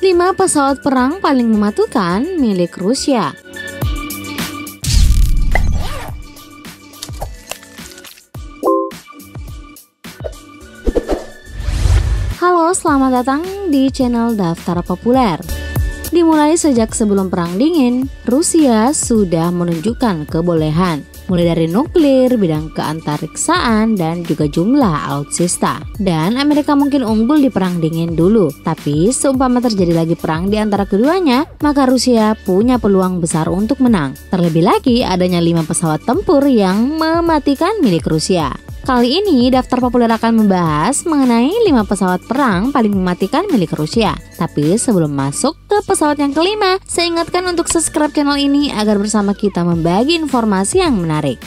5 pesawat perang paling mematikan milik Rusia. Halo, selamat datang di channel Daftar Populer. Dimulai sejak sebelum Perang Dingin, Rusia sudah menunjukkan kebolehan, mulai dari nuklir, bidang keantariksaan, dan juga jumlah alutsista. Dan Amerika mungkin unggul di Perang Dingin dulu, tapi seumpama terjadi lagi perang di antara keduanya, maka Rusia punya peluang besar untuk menang. Terlebih lagi adanya 5 pesawat tempur yang mematikan milik Rusia. Kali ini Daftar Populer akan membahas mengenai 5 pesawat perang paling mematikan milik Rusia. Tapi sebelum masuk ke pesawat yang kelima, saya ingatkan untuk subscribe channel ini agar bersama kita membagi informasi yang menarik.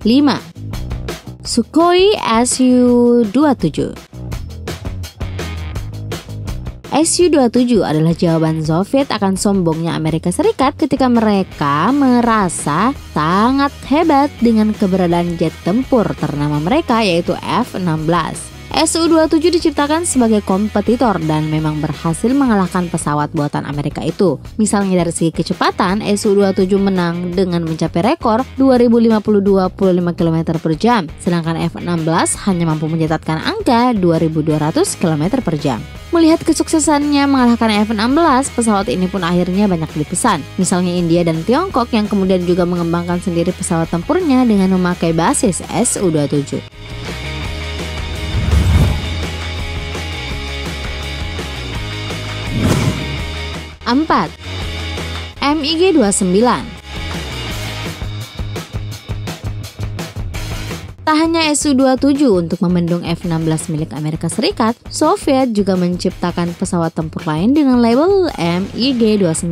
5. Sukhoi Su-27. Su-27 adalah jawaban Soviet akan sombongnya Amerika Serikat ketika mereka merasa sangat hebat dengan keberadaan jet tempur ternama mereka, yaitu F-16. Su-27 diciptakan sebagai kompetitor dan memang berhasil mengalahkan pesawat buatan Amerika itu. Misalnya dari segi kecepatan, Su-27 menang dengan mencapai rekor 2052 km per jam, sedangkan F-16 hanya mampu mencatatkan angka 2200 km per jam. Melihat kesuksesannya mengalahkan F-16, pesawat ini pun akhirnya banyak dipesan. Misalnya India dan Tiongkok yang kemudian juga mengembangkan sendiri pesawat tempurnya dengan memakai basis Su-27. 4. MiG-29. Tak hanya Su-27 untuk membendung F-16 milik Amerika Serikat, Soviet juga menciptakan pesawat tempur lain dengan label MiG-29.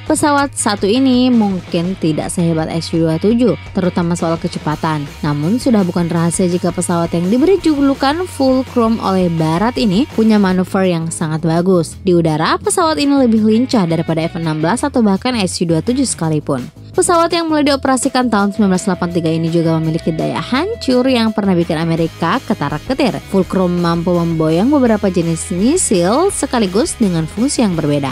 Pesawat satu ini mungkin tidak sehebat Su-27, terutama soal kecepatan. Namun sudah bukan rahasia jika pesawat yang diberi julukan Fulcrum oleh Barat ini punya manuver yang sangat bagus. Di udara, pesawat ini lebih lincah daripada F-16 atau bahkan Su-27 sekalipun. Pesawat yang mulai dioperasikan tahun 1983 ini juga memiliki daya hancur yang pernah bikin Amerika ketar-ketir. Fulcrum mampu memboyang beberapa jenis misil sekaligus dengan fungsi yang berbeda.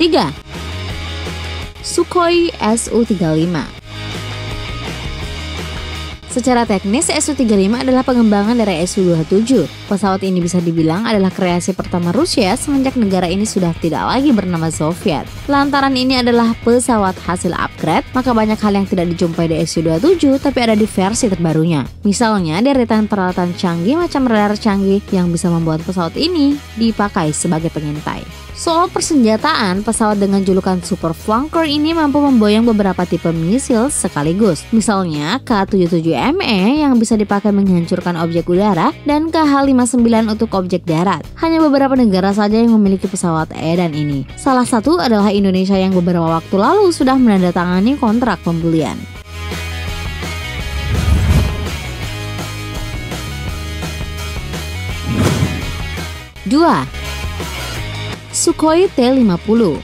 3. Sukhoi Su-35. Secara teknis, Su-35 adalah pengembangan dari Su-27. Pesawat ini bisa dibilang adalah kreasi pertama Rusia semenjak negara ini sudah tidak lagi bernama Soviet. Lantaran ini adalah pesawat hasil upgrade, maka banyak hal yang tidak dijumpai di Su-27 tapi ada di versi terbarunya. Misalnya deretan peralatan canggih macam radar canggih yang bisa membuat pesawat ini dipakai sebagai pengintai. Soal persenjataan, pesawat dengan julukan Super Flanker ini mampu memboyang beberapa tipe misil sekaligus. Misalnya K-77ME yang bisa dipakai menghancurkan objek udara dan KH-59 untuk objek darat. Hanya beberapa negara saja yang memiliki pesawat edan ini. Salah satu adalah Indonesia yang beberapa waktu lalu sudah menandatangani kontrak pembelian. 2. Sukhoi T-50.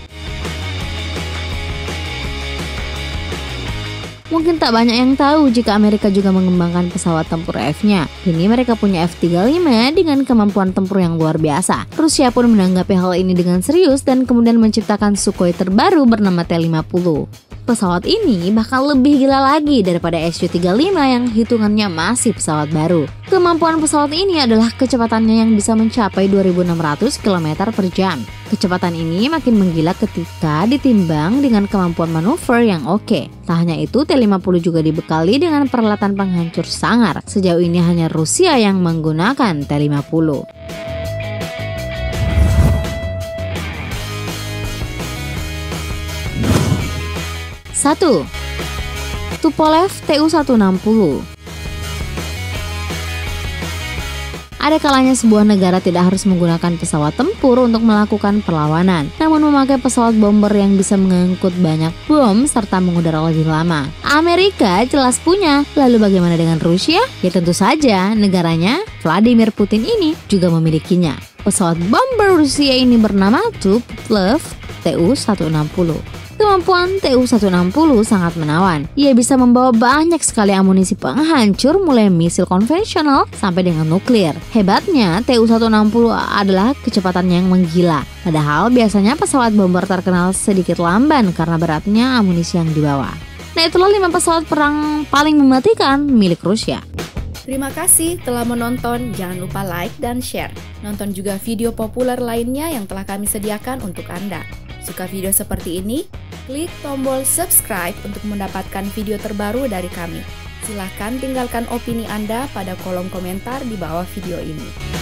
Mungkin tak banyak yang tahu jika Amerika juga mengembangkan pesawat tempur F-nya. Kini mereka punya F-35 dengan kemampuan tempur yang luar biasa. Rusia pun menanggapi hal ini dengan serius dan kemudian menciptakan Sukhoi terbaru bernama T-50. Pesawat ini bahkan lebih gila lagi daripada Su-35 yang hitungannya masih pesawat baru. Kemampuan pesawat ini adalah kecepatannya yang bisa mencapai 2.600 km per jam. Kecepatan ini makin menggila ketika ditimbang dengan kemampuan manuver yang oke. Tak hanya itu, T-50 juga dibekali dengan peralatan penghancur sangar. Sejauh ini hanya Rusia yang menggunakan T-50. 1. Tupolev Tu-160. Ada kalanya sebuah negara tidak harus menggunakan pesawat tempur untuk melakukan perlawanan, namun memakai pesawat bomber yang bisa mengangkut banyak bom serta mengudara lebih lama. Amerika jelas punya, lalu bagaimana dengan Rusia? Ya tentu saja, negaranya Vladimir Putin ini juga memilikinya. Pesawat bomber Rusia ini bernama Tupolev Tu-160. Kemampuan Tu-160 sangat menawan. Ia bisa membawa banyak sekali amunisi penghancur mulai misil konvensional sampai dengan nuklir. Hebatnya, Tu-160 adalah kecepatannya yang menggila. Padahal biasanya pesawat bomber terkenal sedikit lamban karena beratnya amunisi yang dibawa. Nah, itulah 5 pesawat perang paling mematikan milik Rusia. Terima kasih telah menonton, jangan lupa like dan share. Nonton juga video populer lainnya yang telah kami sediakan untuk Anda. Suka video seperti ini? Klik tombol subscribe untuk mendapatkan video terbaru dari kami. Silahkan tinggalkan opini Anda pada kolom komentar di bawah video ini.